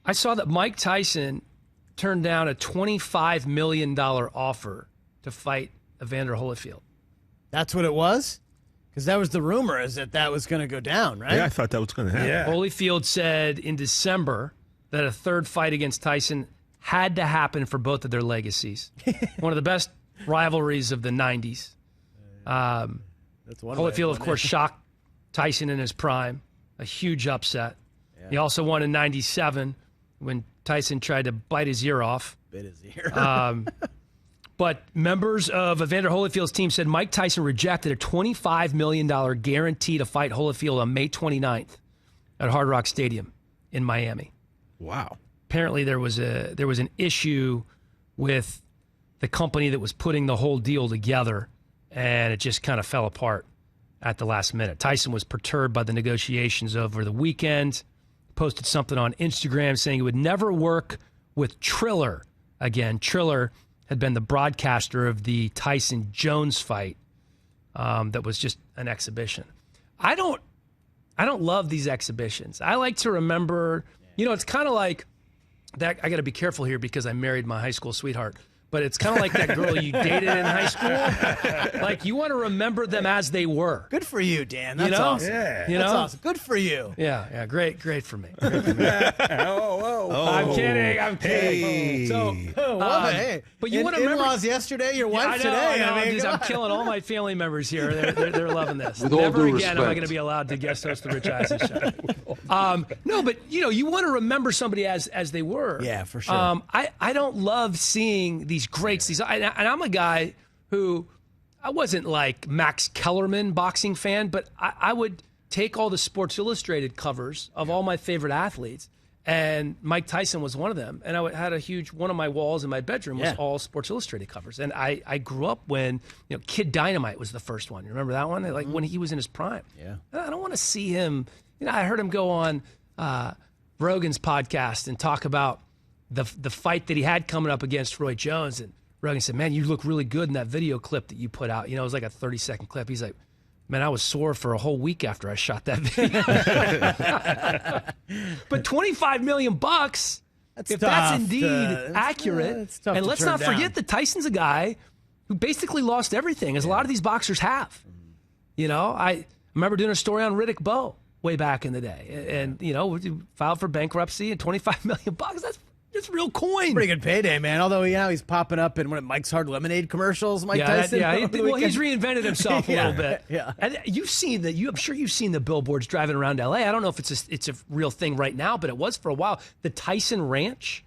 I saw that Mike Tyson turned down a $25 million offer to fight Evander Holyfield. That's what it was? Because that was the rumor, is that was going to go down, right? Yeah, I thought that was going to happen. Yeah. Holyfield said in December that a third fight against Tyson had to happen for both of their legacies. One of the best rivalries of the 90s. Holyfield, of course, shocked Tyson in his prime. A huge upset. Yeah. He also won in 97 when Tyson tried to bite his ear off. Bit his ear. But members of Evander Holyfield's team said Mike Tyson rejected a $25 million guarantee to fight Holyfield on May 29th at Hard Rock Stadium in Miami. Wow. Apparently there was an issue with the company that was putting the whole deal together, and it just kind of fell apart at the last minute. Tyson was perturbed by the negotiations over the weekend, posted something on Instagram saying he would never work with Triller again. Triller had been the broadcaster of the Tyson-Jones fight that was just an exhibition. I don't love these exhibitions. I like to remember, it's kind of like that. I got to be careful here because I married my high school sweetheart. But it's kind of like that girl you dated in high school. Like, you want to remember them as they were. Good for you, Dan. That's awesome. Yeah. That's awesome. Good for you. Yeah. Great for me. Oh. I'm kidding. Hey. So, but you want to remember in-laws yesterday, your wife today. I'm killing all my family members here. They're loving this. With Never all due again am I respect. going to be allowed to guest host the Rich Eisen Show. No, but you want to remember somebody as they were. Yeah, for sure. I don't love seeing these greats. And I'm a guy who, I wasn't like Max Kellerman boxing fan, but I would take all the Sports Illustrated covers of all my favorite athletes, and Mike Tyson was one of them. And I had one of my walls in my bedroom was all Sports Illustrated covers. And I grew up when Kid Dynamite was the first one. You remember that one? Like when he was in his prime. Yeah. I don't want to see him. I heard him go on Rogan's podcast and talk about the fight that he had coming up against Roy Jones, and Rogan said, "Man, you look really good in that video clip that you put out." It was like a 30-second clip. He's like, "Man, I was sore for a whole week after I shot that video." But $25 million, if tough that's indeed accurate, it's tough and to let's turn not down. forget that Tyson's a guy who basically lost everything, as a lot of these boxers have. I remember doing a story on Riddick Bowe way back in the day, and we filed for bankruptcy and $25 million. That's real coin. Pretty good payday, man. Although he's popping up in one of Mike's Hard Lemonade commercials. Mike Tyson. He's reinvented himself a little bit. Yeah. And you've seen I'm sure you've seen the billboards driving around LA. I don't know if it's a real thing right now, but it was for a while. The Tyson Ranch,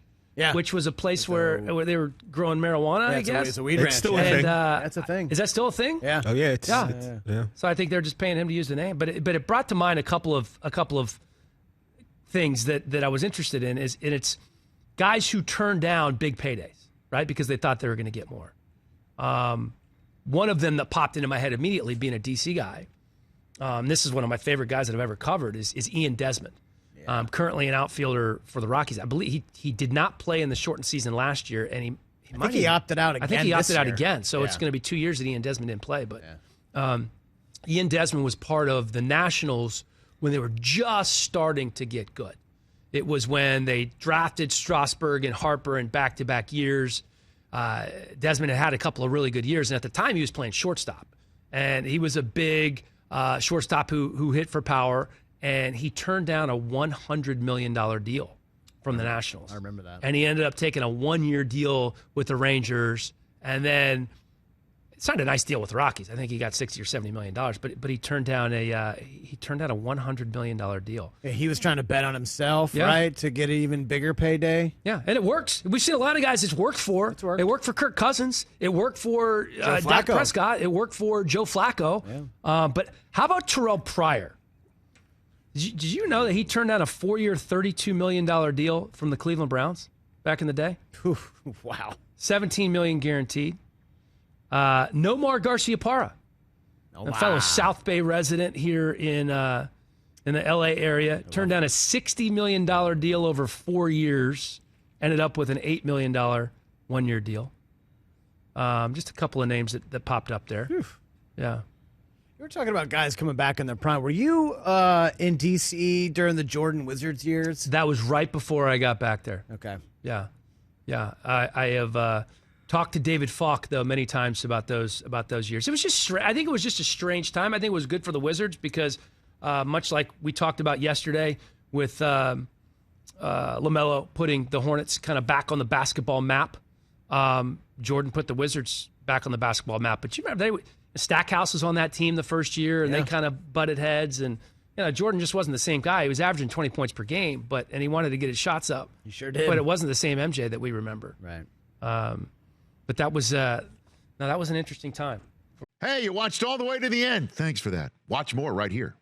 which was a place where they were growing marijuana. I guess it's a weed ranch. Still a thing. That's a thing. Is that still a thing? Yeah. Oh yeah. Yeah. So I think they're just paying him to use the name. But it brought to mind a couple of things that I was interested in. And it's guys who turned down big paydays, right? Because they thought they were going to get more. One of them that popped into my head immediately, being a DC guy, this is one of my favorite guys that I've ever covered, is Ian Desmond. Yeah. Currently an outfielder for the Rockies. I believe he did not play in the shortened season last year, and I think he opted out again. I think he opted out again, so it's going to be 2 years that Ian Desmond didn't play. But Ian Desmond was part of the Nationals when they were just starting to get good. It was when they drafted Strasburg and Harper in back-to-back years. Desmond had a couple of really good years, and at the time he was playing shortstop. And he was a big shortstop who hit for power, and he turned down a $100 million deal from the Nationals. I remember that. And he ended up taking a one-year deal with the Rangers, and then signed a nice deal with the Rockies. I think he got $60 or $70 million, but he turned down a $100 million deal. Yeah, he was trying to bet on himself, right, to get an even bigger payday. Yeah, and it works. We've seen a lot of guys it's worked for. It worked for Kirk Cousins. It worked for Dak Prescott. It worked for Joe Flacco. Yeah. But how about Terrell Pryor? Did you know that he turned down a 4-year, $32 million deal from the Cleveland Browns back in the day? Wow. $17 million guaranteed. Nomar Garciaparra, a fellow South Bay resident here in the LA area, turned down a $60 million deal over 4 years, ended up with an $8 million 1-year deal. Just a couple of names that popped up there. Whew. Yeah. You were talking about guys coming back in their prime. Were you in D.C. during the Jordan Wizards years? That was right before I got back there. Okay. Yeah. I have talked to David Falk though many times about those years. It was just I think it was just a strange time. I think it was good for the Wizards because much like we talked about yesterday with LaMelo putting the Hornets kind of back on the basketball map. Jordan put the Wizards back on the basketball map. But you remember Stackhouse was on that team the first year, and they kind of butted heads. And Jordan just wasn't the same guy. He was averaging 20 points per game, and he wanted to get his shots up. He sure did. But it wasn't the same MJ that we remember. Right. But that was that was an interesting time. Hey, you watched all the way to the end. Thanks for that. Watch more right here.